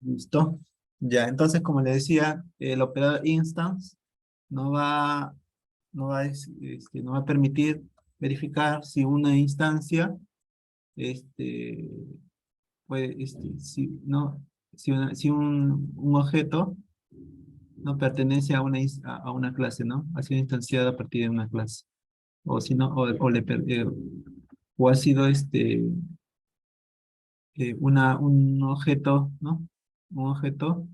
Listo. Ya, entonces, como le decía, el operador instance no va, no va a permitir verificar si una instancia, este, si, no, si un objeto no pertenece a una clase, ¿no? Ha sido instanciado a partir de una clase. O si no, o ha sido un objeto, ¿no? Un objeto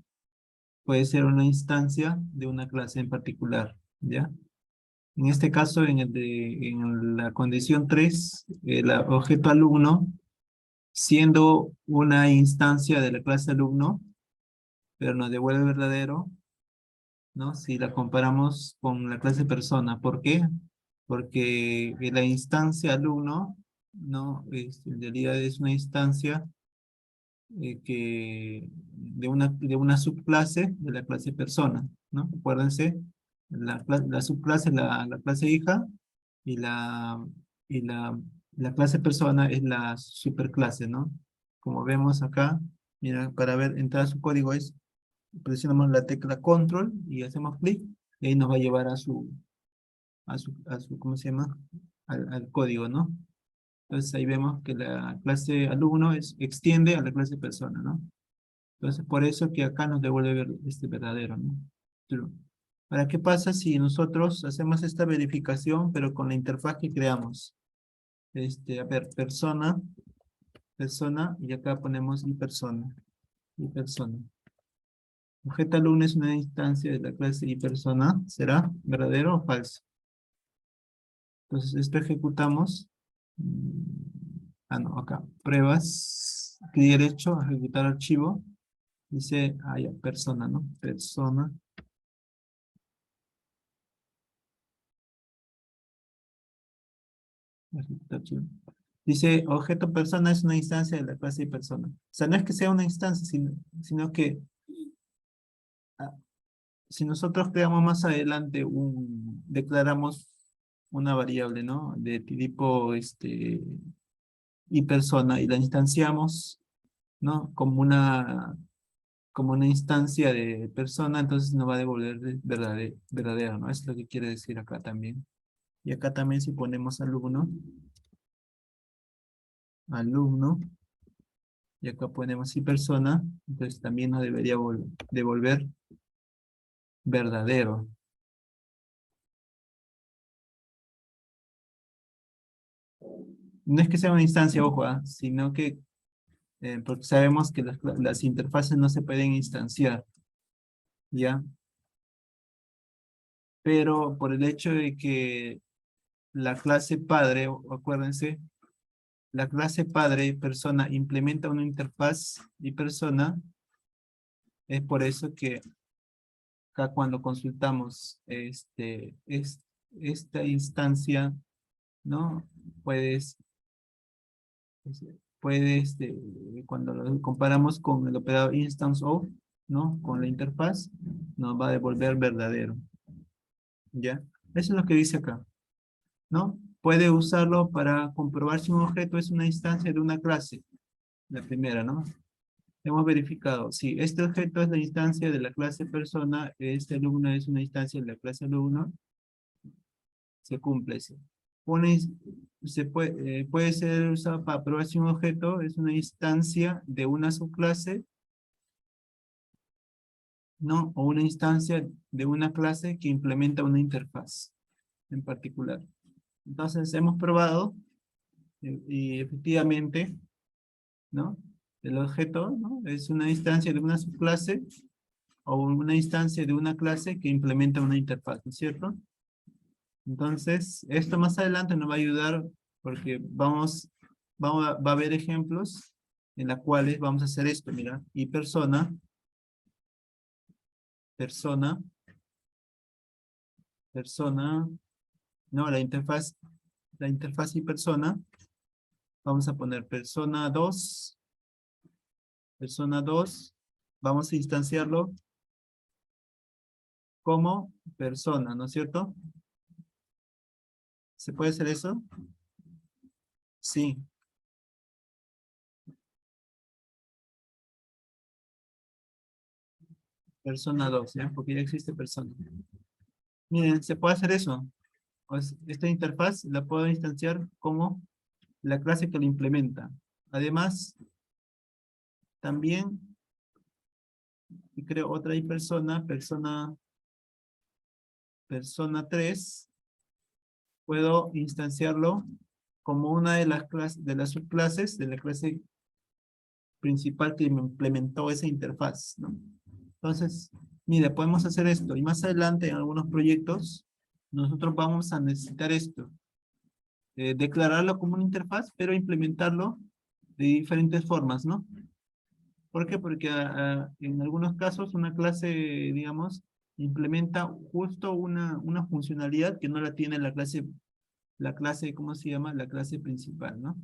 puede ser una instancia de una clase en particular, ¿ya? En este caso, en la condición 3 el objeto alumno, siendo una instancia de la clase alumno, pero nos devuelve verdadero, ¿no? Si la comparamos con la clase persona. ¿Por qué? Porque la instancia alumno, ¿no? En realidad es una instancia de una subclase de la clase persona, ¿no? Acuérdense, la subclase es la clase hija y la clase persona es la superclase, ¿no? Como vemos acá, mira, para ver, entrar a su código presionamos la tecla control y hacemos clic y ahí nos va a llevar ¿cómo se llama? Al código, ¿no? Entonces ahí vemos que la clase alumno extiende a la clase persona, ¿no? Entonces por eso que acá nos devuelve este verdadero, ¿no? True. Ahora, ¿qué pasa si nosotros hacemos esta verificación, pero con la interfaz que creamos? A ver, persona, y acá ponemos y persona. Objeto alumno es una instancia de la clase y persona, ¿será verdadero o falso? Entonces esto ejecutamos. No, acá. Pruebas. Clic derecho, ejecutar archivo. Dice, ya, persona, ¿no? Persona. Ejecutar archivo. Dice, objeto persona es una instancia de la clase de persona. O sea, no es que sea una instancia, sino que ah, si nosotros creamos más adelante declaramos una variable, ¿no? De tipo, y persona, y la instanciamos, ¿no? Como una instancia de persona, entonces nos va a devolver verdadero, ¿no? Es lo que quiere decir acá también. Y acá también si ponemos alumno, y acá ponemos y persona, entonces también nos debería devolver verdadero. No es que sea una instancia, ojo, sino que porque sabemos que las interfaces no se pueden instanciar, ¿ya? Pero por el hecho de que la clase padre, acuérdense, la clase padre persona implementa una interfaz y persona, es por eso que acá cuando consultamos esta instancia, ¿no? Puedes, puede, cuando lo comparamos con el operador instance of, ¿no? Con la interfaz, nos va a devolver verdadero, ¿ya? Eso es lo que dice acá, ¿no? Puede usarlo para comprobar si un objeto es una instancia de una clase, la primera, ¿no? Hemos verificado, si este objeto es la instancia de la clase persona, este alumno es una instancia de la clase alumno, se cumple eso. Puede ser usado para probar si un objeto es una instancia de una subclase, ¿no? O una instancia de una clase que implementa una interfaz en particular. Entonces hemos probado y efectivamente, ¿no? El objeto, ¿no? Es una instancia de una subclase o una instancia de una clase que implementa una interfaz, ¿no es cierto? Entonces, esto más adelante nos va a ayudar porque va a haber ejemplos en los cuales vamos a hacer esto, mira, y persona, no, la interfaz y persona, vamos a poner persona 2, vamos a instanciarlo como persona, ¿no es cierto? ¿Se puede hacer eso? Sí. persona 2, ¿ya? Porque ya existe persona. Miren, se puede hacer eso. Pues, esta interfaz la puedo instanciar como la clase que lo implementa. Además, también, y creo otra y persona 3, puedo instanciarlo como una de las clases, de las subclases de la clase principal que me implementó esa interfaz, ¿no? Entonces, mire, podemos hacer esto, y más adelante en algunos proyectos, nosotros vamos a necesitar esto, declararlo como una interfaz, pero implementarlo de diferentes formas, ¿no? ¿Por qué? Porque en algunos casos una clase, digamos, implementa justo una funcionalidad que no la tiene la clase, ¿cómo se llama? La clase principal, ¿no?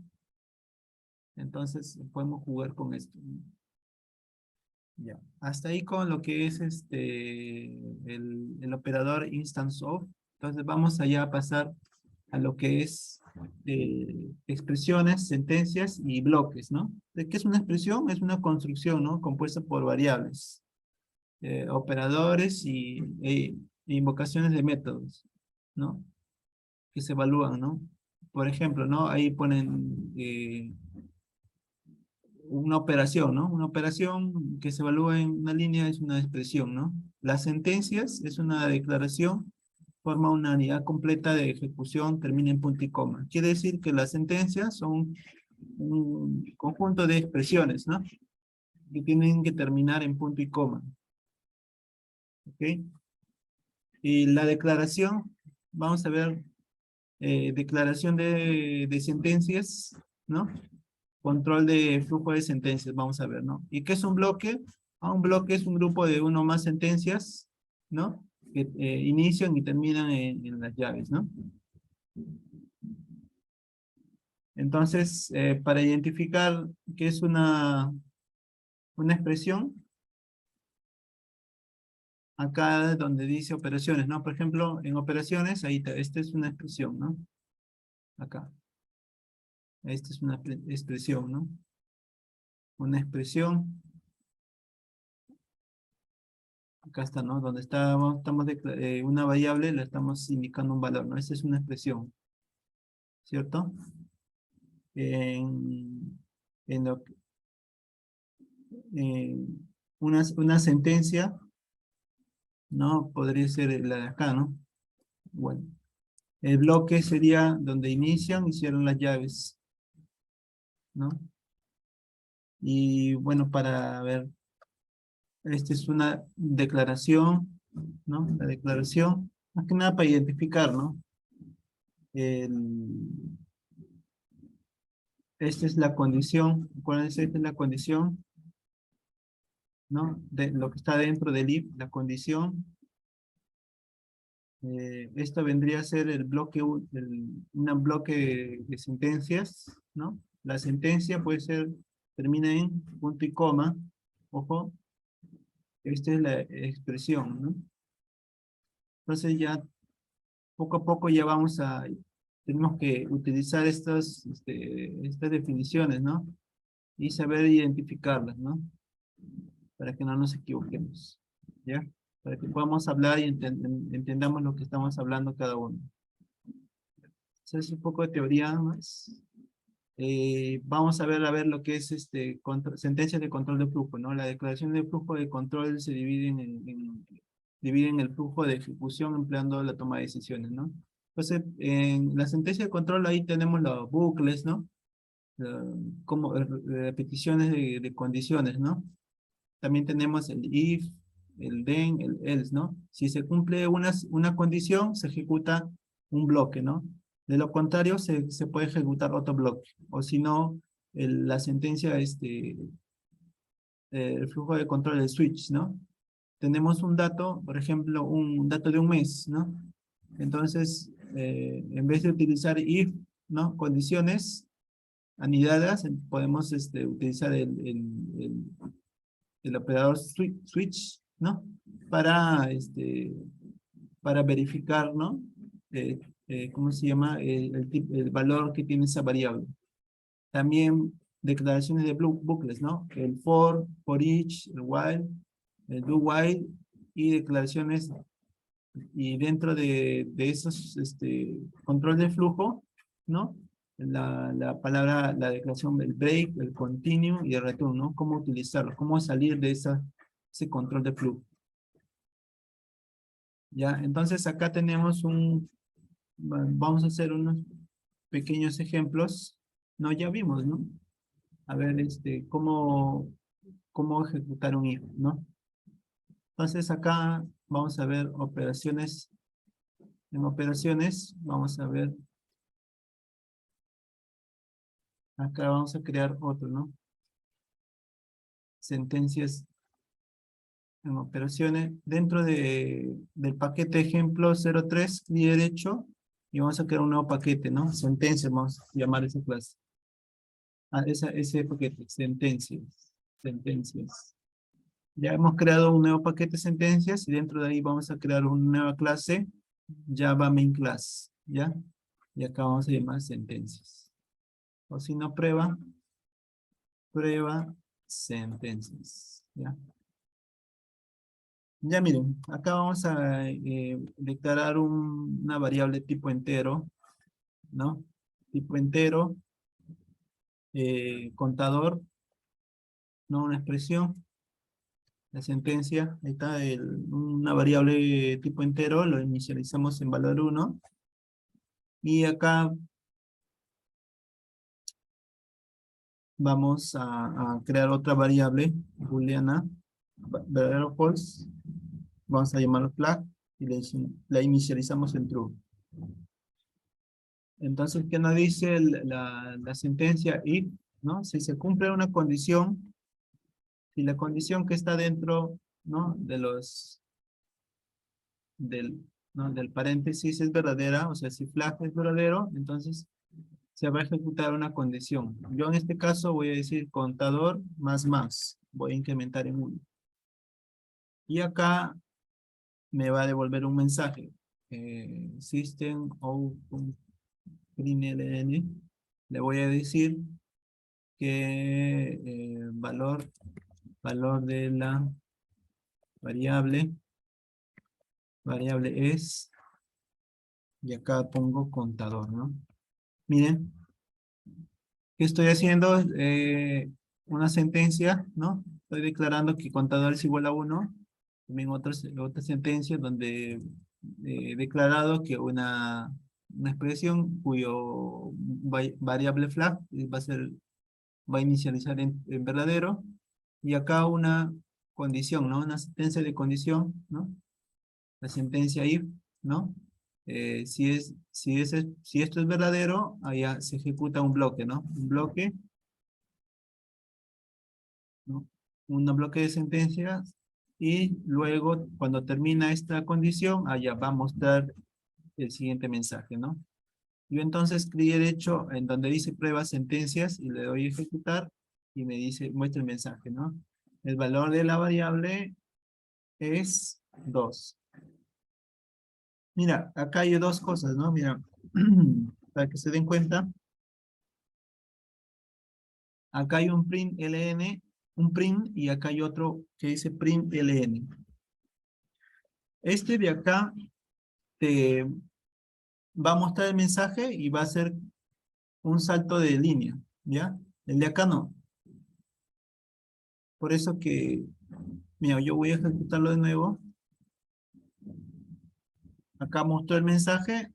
Entonces podemos jugar con esto. Ya. Hasta ahí con lo que es el operador instance of. Entonces vamos allá a pasar a lo que es expresiones, sentencias y bloques, ¿no? ¿De qué es una expresión? Es una construcción, ¿no? Compuesta por variables, operadores e invocaciones de métodos, ¿no? Que se evalúan, ¿no? Por ejemplo, ¿no? Ahí ponen una operación, ¿no? Una operación que se evalúa en una línea es una expresión, ¿no? Las sentencias es una declaración, forma una unidad completa de ejecución, termina en punto y coma. Quiere decir que las sentencias son un conjunto de expresiones, ¿no? Que tienen que terminar en punto y coma. ¿Ok? Y la declaración, vamos a ver, declaración de sentencias, ¿no? Control de flujo de sentencias, vamos a ver, ¿no? ¿Y qué es un bloque? Un bloque es un grupo de uno o más sentencias, ¿no? Que inician y terminan en las llaves, ¿no? Entonces, para identificar qué es una expresión, acá donde dice operaciones, ¿no? Por ejemplo, en operaciones, ahí esta es una expresión, ¿no? Acá. Esta es una expresión, ¿no? Una expresión. Acá está, ¿no? Donde estamos una variable, le estamos indicando un valor, ¿no? Esta es una expresión, ¿cierto? En, en lo, una sentencia, ¿no? Podría ser la de acá, ¿no? Bueno, el bloque sería donde inician y cierran las llaves, ¿no? Y bueno, para ver, esta es una declaración, ¿no? La declaración, más que nada para identificar, ¿no? El, Esta es la condición, acuérdense, esta es la condición, ¿no? De lo que está dentro del if, la condición. Esto vendría a ser el bloque, un bloque de sentencias, ¿no? La sentencia puede ser, termina en punto y coma, ojo, esta es la expresión, ¿no? Entonces ya poco a poco ya tenemos que utilizar estas definiciones, ¿no? Y saber identificarlas, ¿no? Para que no nos equivoquemos, ¿ya? Para que podamos hablar y entendamos lo que estamos hablando cada uno. Esa es un poco de teoría más. Vamos a ver lo que es sentencias de control de flujo, ¿no? La declaración de flujo de control se divide divide en el flujo de ejecución empleando la toma de decisiones, ¿no? Entonces, en la sentencia de control ahí tenemos los bucles, ¿no? Como repeticiones de condiciones, ¿no? También tenemos el if, el then, el else, ¿no? Si se cumple una condición, se ejecuta un bloque, ¿no? De lo contrario, se puede ejecutar otro bloque. O si no, la sentencia, el flujo de control del switch, ¿no? Tenemos un dato, por ejemplo, un dato de un mes, ¿no? Entonces, en vez de utilizar if, ¿no? Condiciones anidadas, podemos utilizar el operador switch, ¿no? Para, para verificar, ¿no? ¿Cómo se llama? El valor que tiene esa variable. También declaraciones de bucles, ¿no? El for each, el while, el do while y declaraciones, y dentro de esos, control de flujo, ¿no? La palabra, la declaración del break, el continue y el return, ¿no? Cómo utilizarlo, cómo salir de ese control de flujo. Ya, entonces acá tenemos vamos a hacer unos pequeños ejemplos. No, ya vimos, ¿no? A ver, cómo ejecutar un if, ¿no? Entonces acá vamos a ver operaciones. En operaciones, vamos a ver, acá vamos a crear otro, ¿no? Sentencias en operaciones. Dentro del paquete ejemplo 03, clic derecho, y vamos a crear un nuevo paquete, ¿no? Sentencias, vamos a llamar esa clase. Ese paquete, sentencias. Sentencias. Ya hemos creado un nuevo paquete de sentencias y dentro de ahí vamos a crear una nueva clase, Java Main Class, ¿ya? Y acá vamos a llamar sentencias. O si no, prueba sentencias, ¿ya? Ya miren, acá vamos a declarar una variable tipo entero, ¿no? Tipo entero, contador, no una expresión. La sentencia, ahí está una variable tipo entero, lo inicializamos en valor 1. Y acá vamos a crear otra variable booleana, verdadero o false. Vamos a llamarlo flag y la inicializamos en true. Entonces, ¿qué nos dice la sentencia if? ¿No? Si se cumple una condición, si la condición que está dentro, ¿no? Del paréntesis es verdadera, o sea, si flag es verdadero, entonces se va a ejecutar una condición. Yo en este caso voy a decir contador más. Voy a incrementar en 1. Y acá me va a devolver un mensaje. System out println. Le voy a decir que valor de la variable es, y acá pongo contador, ¿no? Miren, ¿qué estoy haciendo? Una sentencia, ¿no? Estoy declarando que contador es igual a 1. También otra sentencia donde he declarado que una expresión cuyo variable flag va a inicializar en verdadero. Y acá una condición, ¿no? Una sentencia de condición, ¿no? La sentencia if, ¿no? Si esto es verdadero, allá se ejecuta un bloque, ¿no? Un bloque, ¿no? Un bloque de sentencias y luego cuando termina esta condición, allá va a mostrar el siguiente mensaje, ¿no? Yo entonces clic derecho en donde dice prueba sentencias y le doy a ejecutar y me dice, muestra el mensaje, ¿no? El valor de la variable es 2. Mira, acá hay dos cosas, ¿no? Mira, para que se den cuenta, acá hay un print ln, un print, y acá hay otro que dice print ln. Este de acá te va a mostrar el mensaje y va a hacer un salto de línea, ¿ya? El de acá no. Por eso que, mira, yo voy a ejecutarlo de nuevo. Acá mostró el mensaje,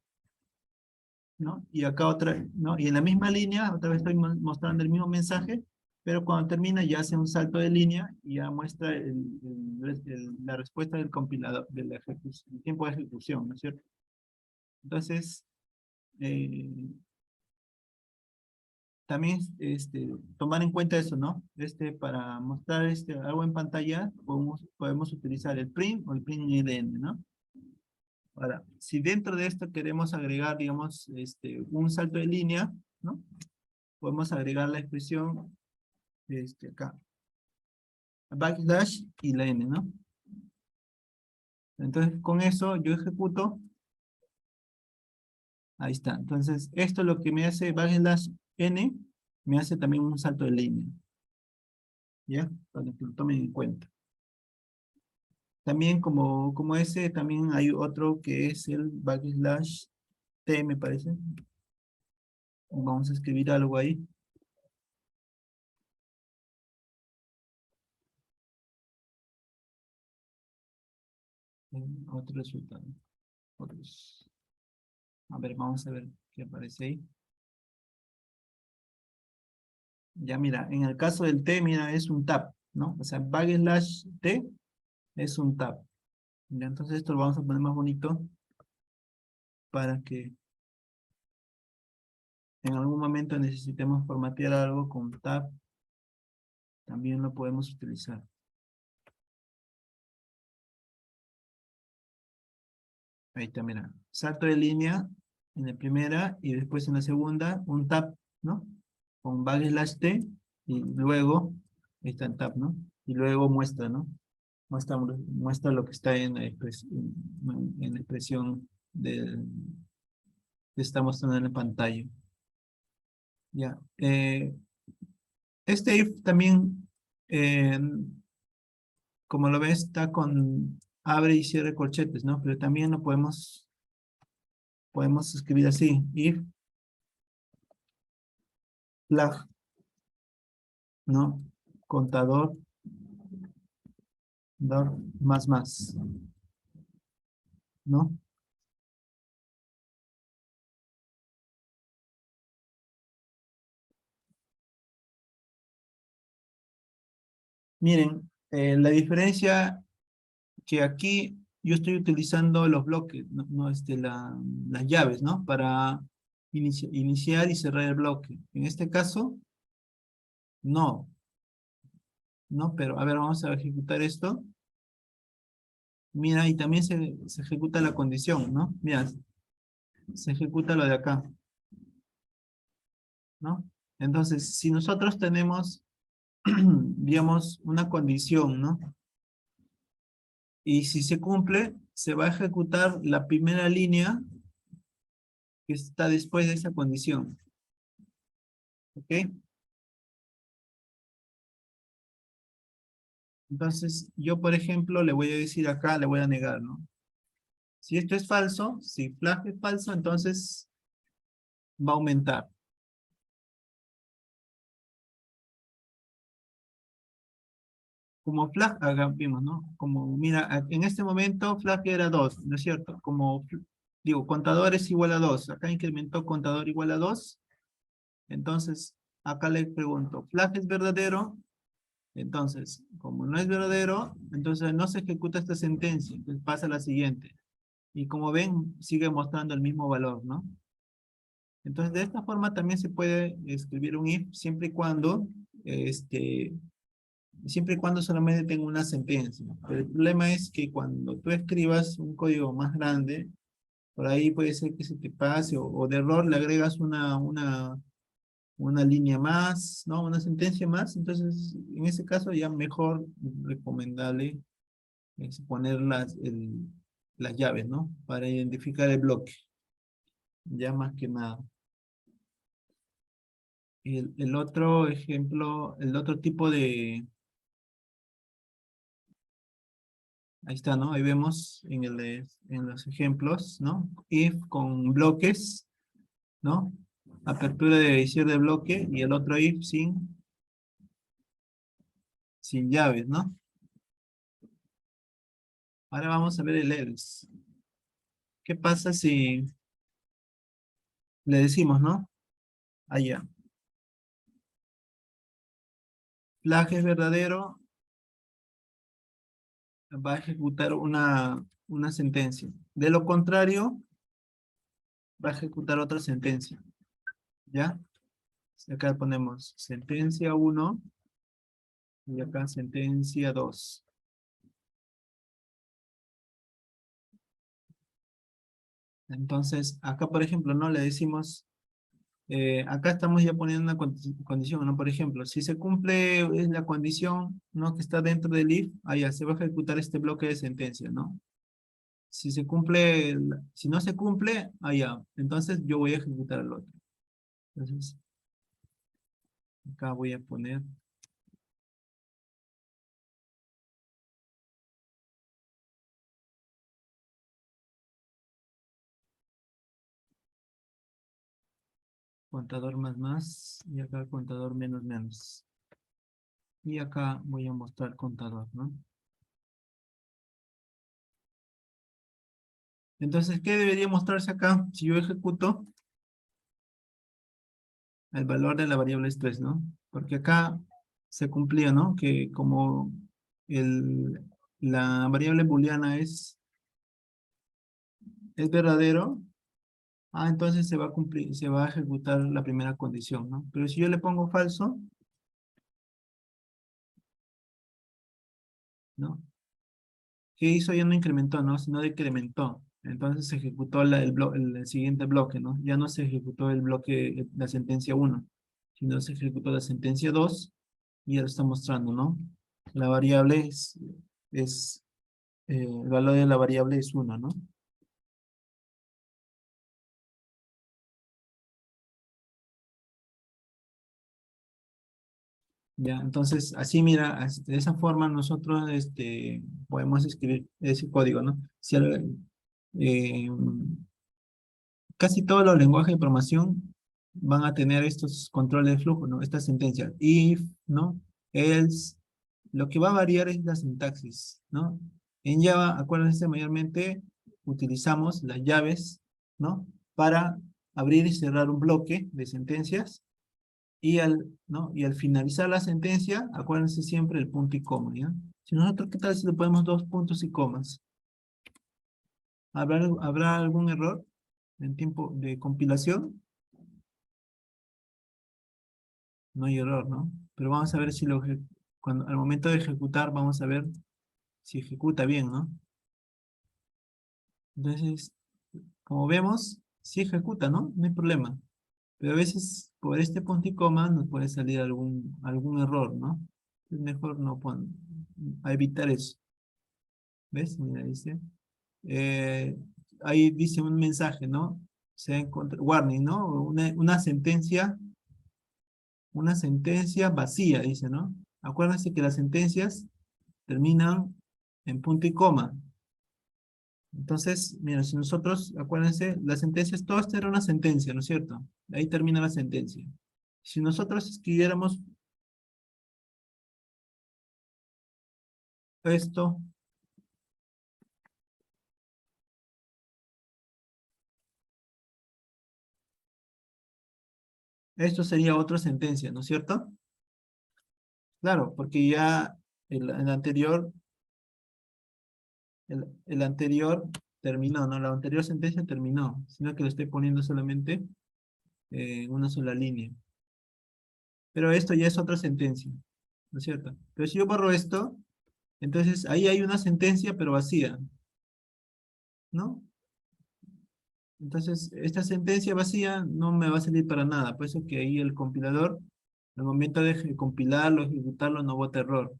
¿no? Y acá otra, ¿no? Y en la misma línea, otra vez estoy mostrando el mismo mensaje, pero cuando termina ya hace un salto de línea y ya muestra la respuesta del compilador, el tiempo de ejecución, ¿no es cierto? Entonces, también tomar en cuenta eso, ¿no? Para mostrar algo en pantalla, podemos utilizar el print o el print ln, ¿no? Ahora, si dentro de esto queremos agregar, digamos, un salto de línea, ¿no? Podemos agregar la expresión acá, backslash y la n, ¿no? Entonces, con eso yo ejecuto, ahí está. Entonces, esto lo que me hace backslash n, me hace también un salto de línea, ¿ya? Para que lo tomen en cuenta. También como ese, también hay otro que es el backslash T, me parece. Vamos a escribir algo ahí. Otro resultado. Otros. A ver, vamos a ver qué aparece ahí. Ya mira, en el caso del T, mira, es un tab, ¿no? O sea, backslash T es un tab. Ya, entonces esto lo vamos a poner más bonito para que en algún momento necesitemos formatear algo con tab, también lo podemos utilizar. Ahí está, mira. Salto de línea en la primera y después en la segunda, un tab, ¿no? Con backslash T y luego, ahí está el tab, ¿no? Y luego muestra, ¿no? Muestra lo que está en en la expresión que está mostrando en la pantalla. Ya. Este if también, eh, como lo ves, está con abre y cierre corchetes, ¿no? Pero también lo podemos escribir así, if flag, ¿no? Contador, más, ¿no? Miren, la diferencia que aquí yo estoy utilizando los bloques, no las llaves, ¿no? Para iniciar y cerrar el bloque. En este caso, no, ¿no? Pero a ver, vamos a ejecutar esto. Mira, y también se ejecuta la condición, ¿no? Mira, se ejecuta lo de acá, ¿no? Entonces, si nosotros tenemos, digamos, una condición, ¿no? Y si se cumple, se va a ejecutar la primera línea que está después de esa condición, ¿ok? Entonces, yo, por ejemplo, le voy a decir acá, le voy a negar, ¿no? Si esto es falso, si flag es falso, entonces va a aumentar. Como flag, vimos, ¿no? Como, mira, en este momento flag era 2, ¿no es cierto? Como, digo, contador es igual a 2. Acá incrementó contador igual a 2. Entonces, acá le pregunto, ¿flag es verdadero? Entonces, como no es verdadero, entonces no se ejecuta esta sentencia. Entonces pasa a la siguiente. Y como ven, sigue mostrando el mismo valor, ¿no? Entonces, de esta forma también se puede escribir un if este, siempre y cuando solamente tenga una sentencia. Pero el problema es que cuando tú escribas un código más grande, por ahí puede ser que se te pase o de error le agregas una línea más, ¿no? Una sentencia más. Entonces, en ese caso ya mejor recomendable es poner las llaves, ¿no? Para identificar el bloque, ya más que nada. El otro ejemplo, el otro tipo ahí está, ¿no? Ahí vemos en los ejemplos, ¿no? If con bloques, ¿no? Apertura de cierre de bloque y el otro if sin llaves, ¿no? Ahora vamos a ver el else. ¿Qué pasa si le decimos, ¿no? Allá. Flag es verdadero, va a ejecutar una sentencia. De lo contrario, va a ejecutar otra sentencia, ¿ya? Acá ponemos sentencia 1 y acá sentencia 2. Entonces, acá, por ejemplo, no le decimos, acá estamos ya poniendo una condición, ¿no? Por ejemplo, si se cumple es la condición, ¿no? Que está dentro del if, allá se va a ejecutar este bloque de sentencia, ¿no? Si se cumple, si no se cumple, allá, entonces yo voy a ejecutar el otro. Entonces, acá voy a poner contador más, y acá contador menos. Y acá voy a mostrar contador, ¿no? Entonces, ¿qué debería mostrarse acá? Si yo ejecuto el valor de la variable estrés, ¿no? Porque acá se cumplía, ¿no? Que como el, la variable booleana es verdadero, entonces se va a cumplir, se va a ejecutar la primera condición, ¿no? Pero si yo le pongo falso, ¿no? ¿Qué hizo? Ya no incrementó, ¿no? Sino decrementó. Entonces se ejecutó el siguiente bloque, ¿no? Ya no se ejecutó el bloque, la sentencia uno, sino se ejecutó la sentencia 2 y ya lo está mostrando, ¿no? La variable es el valor de la variable es uno, ¿no? Ya, entonces, así mira, de esa forma nosotros podemos escribir ese código, ¿no? Eh, Casi todos los lenguajes de programación van a tener estos controles de flujo, ¿no? Estas sentencias. If, ¿no? Else. Lo que va a variar es la sintaxis, ¿no? En Java, acuérdense, mayormente utilizamos las llaves, ¿no? Para abrir y cerrar un bloque de sentencias ¿no? Y al finalizar la sentencia, acuérdense siempre el punto y coma, ¿ya? Si nosotros, ¿qué tal si le ponemos dos puntos y comas? ¿Habrá algún error en tiempo de compilación? No hay error, ¿no? Pero vamos a ver si cuando al momento de ejecutar, vamos a ver si ejecuta bien, ¿no? Entonces, como vemos, sí ejecuta, ¿no? No hay problema. Pero a veces por este punto y coma nos puede salir algún error, ¿no? Es mejor no a evitar eso. ¿Ves? Mira, dice. eh, Ahí dice un mensaje, ¿no? Se encuentra, warning, ¿no? Una sentencia vacía, dice, ¿no? Acuérdense que las sentencias terminan en punto y coma. Entonces, mira, si nosotros, acuérdense, las sentencias, todo esto era una sentencia, ¿no es cierto? Ahí termina la sentencia. Si nosotros escribiéramos esto, esto sería otra sentencia, ¿no es cierto? Claro, porque ya el anterior, el anterior terminó, ¿no? La anterior sentencia terminó, sino que lo estoy poniendo solamente en una sola línea. Pero esto ya es otra sentencia, ¿no es cierto? Pero si yo borro esto, entonces ahí hay una sentencia, pero vacía, ¿no? Entonces, esta sentencia vacía no me va a servir para nada. Por eso que ahí el compilador, al momento de compilarlo, ejecutarlo, no bota error.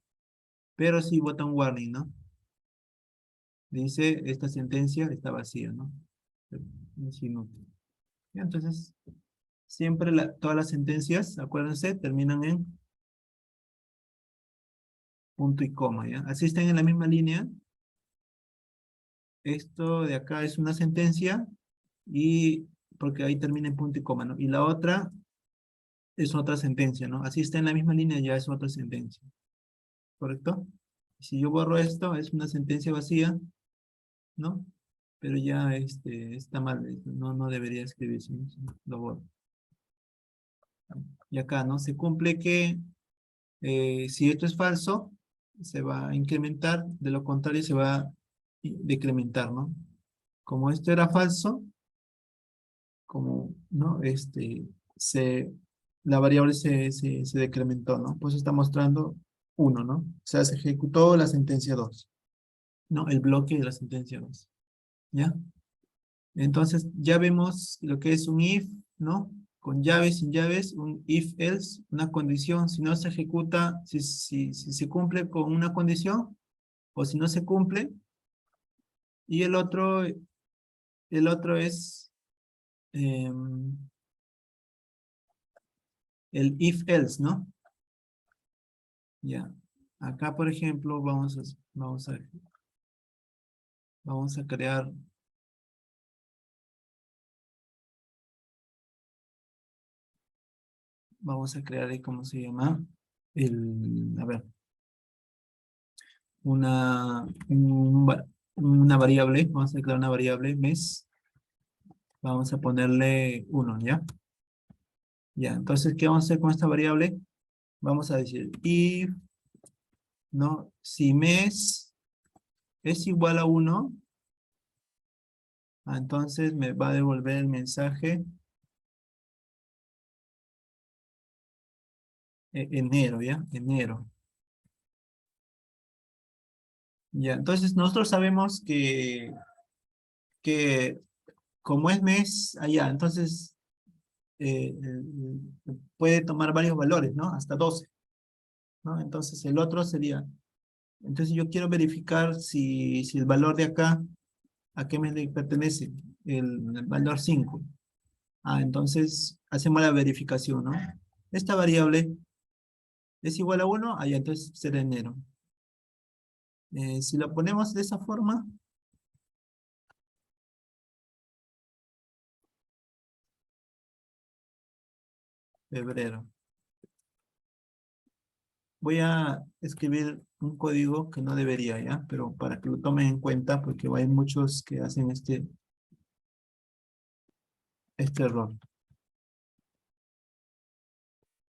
Pero sí bota un warning, ¿no? Dice, esta sentencia está vacía, ¿no? Es inútil. Ya, entonces, siempre todas las sentencias, acuérdense, terminan en punto y coma, ¿ya? Así están en la misma línea. Esto de acá es una sentencia y porque ahí termina en punto y coma, ¿no? Y la otra es otra sentencia, ¿no? Así está en la misma línea, ya es otra sentencia, ¿correcto? Si yo borro esto, es una sentencia vacía, ¿no? Pero ya está mal, no debería escribirse, ¿no? Lo borro. Y acá, ¿no? Se cumple que si esto es falso, se va a incrementar, de lo contrario se va a decrementar, ¿no? Como esto era falso, como, ¿no? La variable se decrementó, ¿no? Pues está mostrando uno, ¿no? O sea, se ejecutó la sentencia 2, ¿no? El bloque de la sentencia 2, ¿ya? Entonces, ya vemos lo que es un if, ¿no? Con llaves, sin llaves, un if else, una condición, si no se ejecuta, si se cumple con una condición, o si no se cumple, y el otro es el if else, ¿no? Ya. Acá, por ejemplo, vamos a crear Vamos a crear, ¿cómo se llama? A ver, una, una variable, vamos a crear una variable mes, vamos a ponerle 1, ¿ya? Ya, entonces, ¿qué vamos a hacer con esta variable? Vamos a decir if, ¿no? Si mes es igual a 1, entonces me va a devolver el mensaje enero, ¿ya? Enero. Ya, entonces nosotros sabemos que como es mes allá, entonces puede tomar varios valores, ¿no? Hasta 12, ¿no? Entonces el otro sería, entonces yo quiero verificar si el valor de acá, ¿a qué mes le pertenece? El valor 5. Entonces hacemos la verificación, ¿no? Esta variable es igual a 1, allá entonces será enero. Si lo ponemos de esa forma, febrero. Voy a escribir un código que no debería, ¿ya? Pero para que lo tomen en cuenta, porque hay muchos que hacen este error.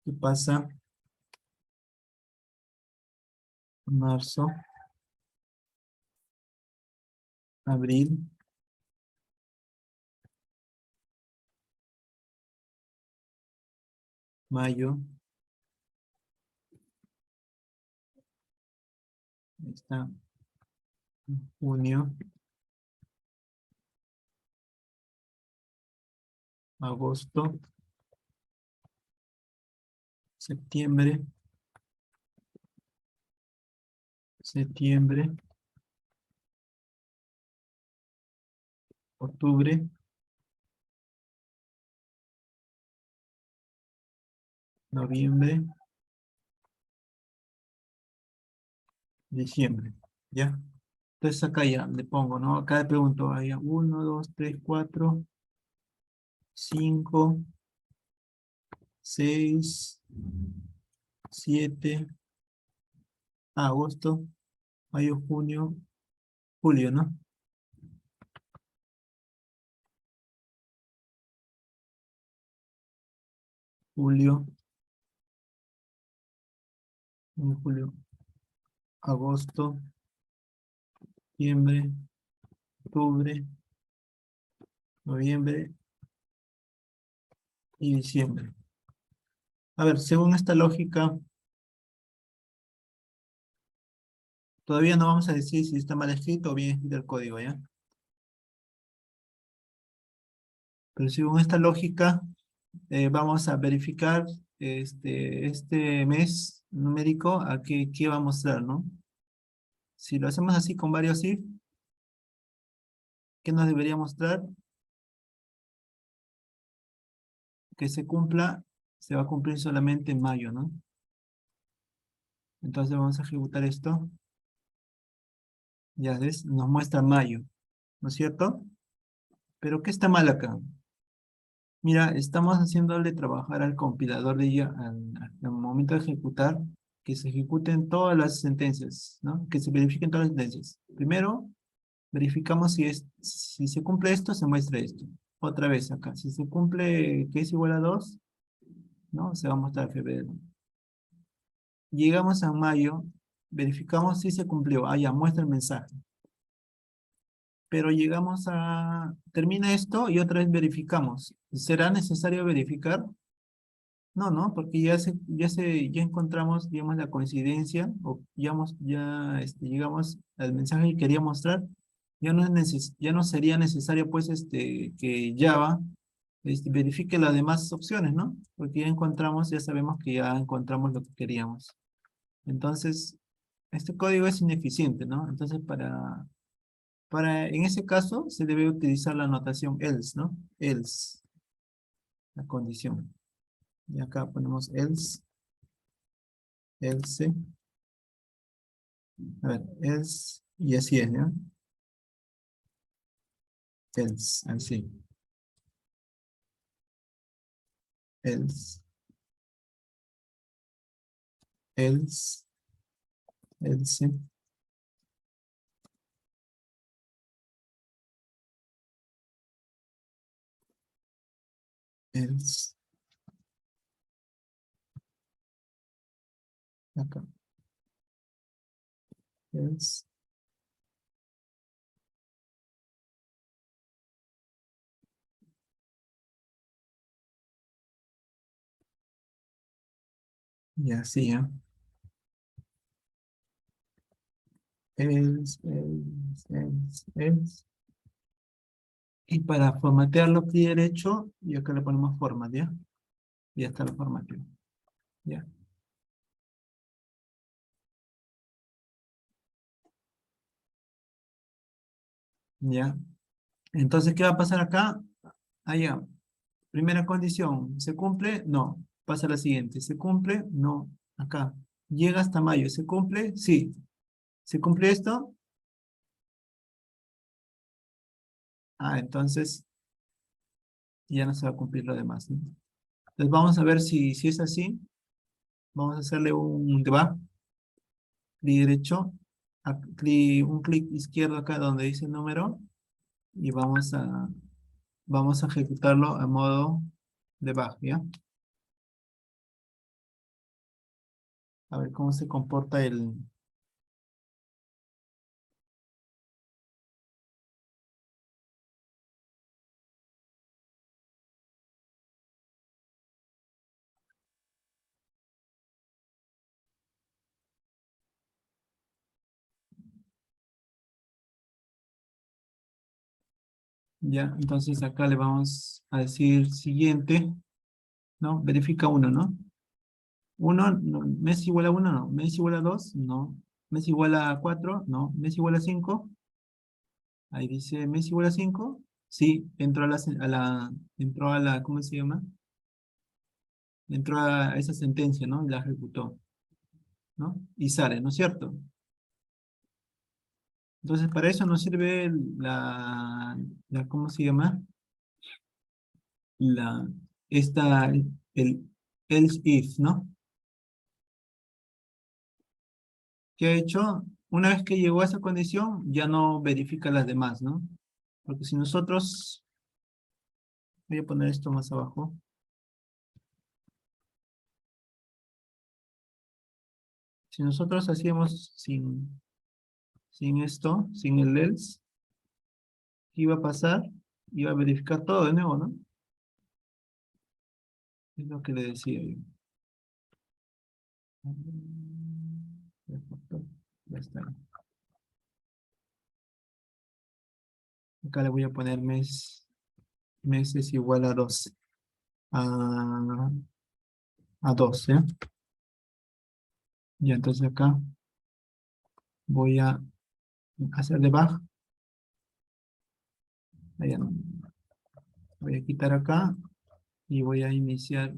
¿Qué pasa? Marzo, abril, mayo, ahí está, junio, agosto, septiembre, septiembre, octubre, noviembre, diciembre, ¿ya? Entonces acá ya le pongo, ¿no? Acá le pregunto, ahí, 1, 2, 3, 4, 5, 6, 7, agosto, mayo, junio, julio, ¿no? Julio, julio, agosto, septiembre, octubre, noviembre y diciembre. A ver, según esta lógica, todavía no vamos a decir si está mal escrito o bien escrito el código, ¿ya? Pero según esta lógica, vamos a verificar este mes numérico a qué va a mostrar, ¿no? Si lo hacemos así con varios if, ¿qué nos debería mostrar? Que se cumpla, se va a cumplir solamente en mayo, ¿no? Entonces vamos a ejecutar esto. Ya ves, nos muestra mayo, ¿no es cierto? Pero ¿qué está mal acá? Mira, estamos haciéndole trabajar al compilador de ella al momento de ejecutar, que se ejecuten todas las sentencias, ¿no? Que se verifiquen todas las sentencias. Primero, verificamos si se cumple esto, se muestra esto. Otra vez acá, si se cumple que es igual a 2, ¿no? Se va a mostrar febrero. Llegamos a mayo, verificamos si se cumplió. Ya, muestra el mensaje. Pero llegamos termina esto y otra vez verificamos. ¿Será necesario verificar? No, no, porque ya encontramos, digamos, la coincidencia, o llegamos al mensaje que quería mostrar. Ya no sería necesario, pues, que Java, verifique las demás opciones, ¿no? Porque ya encontramos, ya sabemos que ya encontramos lo que queríamos. Entonces, este código es ineficiente, ¿no? Entonces, en ese caso, se debe utilizar la notación else, ¿no? Else, la condición. Y acá ponemos else, else, a ver, else, y así es, ¿no? Else, así, else. else, else, else, acá, else, y así, ¿eh? Else, else, else, else. Y para formatearlo clic derecho, y acá le ponemos format, ¿ya? Ya está el formateo, ¿ya? ¿Ya? Entonces, ¿qué va a pasar acá? Allá. Primera condición, ¿se cumple? No. Pasa a la siguiente. ¿Se cumple? No. Acá. Llega hasta mayo. ¿Se cumple? Sí. ¿Se cumple esto? Ah, entonces ya no se va a cumplir lo demás, ¿no? Entonces vamos a ver si es así. Vamos a hacerle un debug. Clic derecho. Un clic izquierdo acá donde dice número. Y vamos a ejecutarlo a modo debug, ¿ya? A ver cómo se comporta el... Ya, entonces acá le vamos a decir siguiente, ¿no? Verifica uno, ¿no? Uno, no, mes igual a uno, no. Mes igual a dos, no. Mes igual a cuatro, no. Mes igual a cinco, ahí dice mes igual a cinco. Sí, entró a la, ¿cómo se llama? Entró a esa sentencia, ¿no? Y la ejecutó, ¿no? Y sale, ¿no es cierto? Entonces, para eso nos sirve ¿cómo se llama? La, el else if, ¿no? ¿Qué ha hecho? Una vez que llegó a esa condición, ya no verifica las demás, ¿no? Porque si nosotros, voy a poner esto más abajo, si nosotros hacíamos sin esto, sin el else, ¿qué iba a pasar? Iba a verificar todo de nuevo, ¿no? Es lo que le decía yo. Ya está. Acá le voy a poner mes es igual a 2. A, a 2, ¿ya? Ya, entonces acá voy a hacer debug. Allá no. Voy a quitar acá y voy a iniciar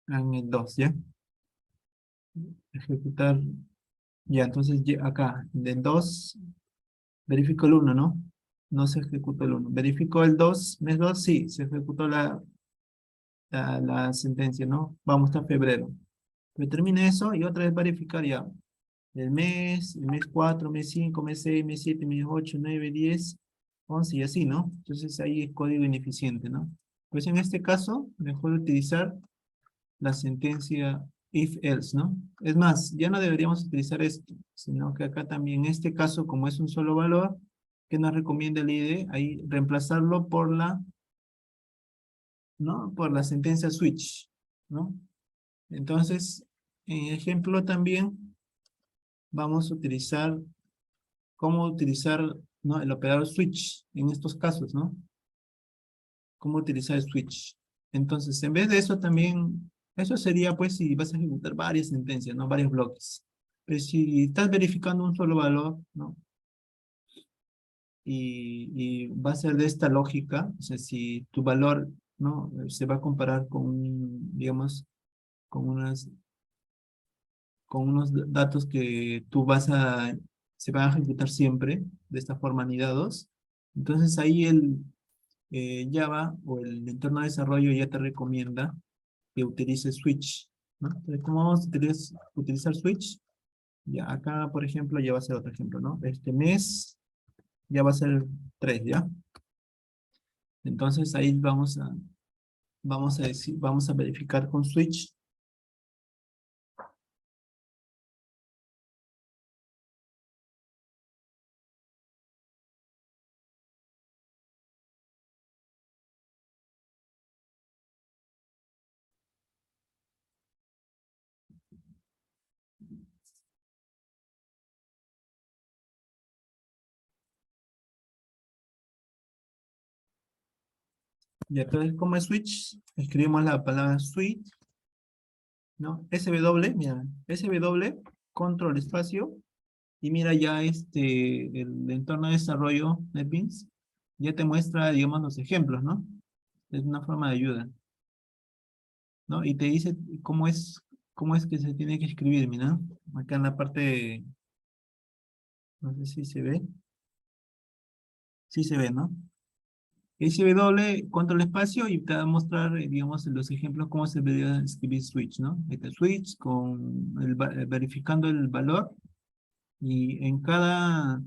en el 2, ¿ya? Ejecutar. Ya, entonces acá, del 2 verifico el uno, ¿no? No se ejecutó el uno. Verifico el 2, mes 2, sí, se ejecutó la sentencia, ¿no? Vamos hasta febrero. Me termina eso y otra vez verificar ya. El mes 4, mes 5, mes 6, mes 7, mes 8, 9, 10, 11 y así, ¿no? Entonces ahí es código ineficiente, ¿no? Pues en este caso, mejor utilizar la sentencia if else, ¿no? Es más, ya no deberíamos utilizar esto, sino que acá también en este caso, como es un solo valor, que nos recomienda el IDE, ahí reemplazarlo por ¿no? Por la sentencia switch, ¿no? Entonces, en ejemplo también vamos a utilizar cómo utilizar, ¿no? El operador switch en estos casos, ¿no? Cómo utilizar el switch. Entonces, en vez de eso también, eso sería pues si vas a ejecutar varias sentencias, ¿no? Varios bloques. Pero si estás verificando un solo valor, ¿no? Y va a ser de esta lógica, o sea, si tu valor, ¿no? Se va a comparar con, digamos, con con unos datos que se van a ejecutar siempre, de esta forma anidados. Entonces ahí Java o el entorno de desarrollo ya te recomienda que utilices switch, ¿no? Entonces, ¿cómo vamos a utilizar switch? Ya, acá, por ejemplo, ya va a ser otro ejemplo, ¿no? Este mes ya va a ser 3, ¿ya? Entonces, ahí vamos a decir, vamos a verificar con switch. Y entonces, ¿cómo es switch? Escribimos la palabra switch, ¿no? SW, mira, SW, control espacio, y mira ya el entorno de desarrollo NetBeans, ya te muestra, digamos, los ejemplos, ¿no? Es una forma de ayuda, ¿no? Y te dice cómo es que se tiene que escribir, mira, acá en la parte, no sé si se ve, sí se ve, ¿no? SW, control espacio, y te va a mostrar, digamos, los ejemplos, cómo se debería escribir switch, ¿no? Este switch con verificando el valor. Y en cada,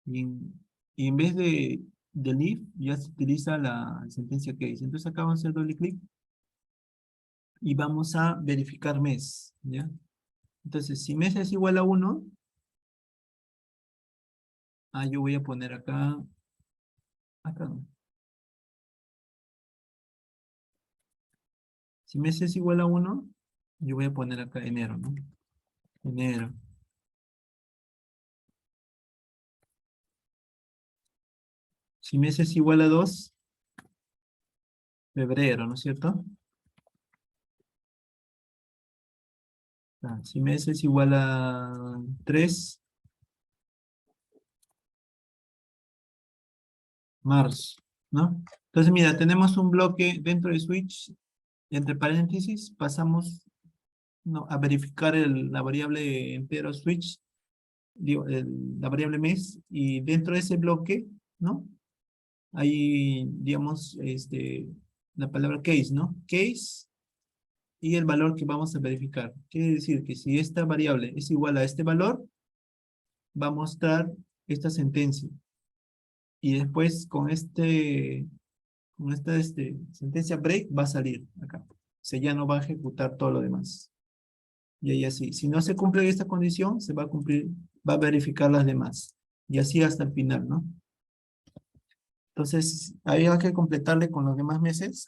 y en, y en vez de if, ya se utiliza la sentencia case. Entonces acá vamos a hacer doble clic y vamos a verificar mes, ¿ya? Entonces, si mes es igual a 1, yo voy a poner acá, no. Si mes es igual a 1, yo voy a poner acá enero, ¿no? Enero. Si mes es igual a 2, febrero, ¿no es cierto? Si mes es igual a 3, marzo, ¿no? Entonces, mira, tenemos un bloque dentro de switch, entre paréntesis, pasamos, ¿no?, a verificar la variable entero switch, digo, la variable mes, y dentro de ese bloque, ¿no? Hay, digamos, la palabra case, ¿no? Case y el valor que vamos a verificar. Quiere decir que si esta variable es igual a este valor, va a mostrar esta sentencia. Y después con esta sentencia break va a salir acá. O sea, ya no va a ejecutar todo lo demás. Y ahí así. Si no se cumple esta condición, se va a cumplir, va a verificar las demás. Y así hasta el final, ¿no? Entonces, había que completarle con los demás meses.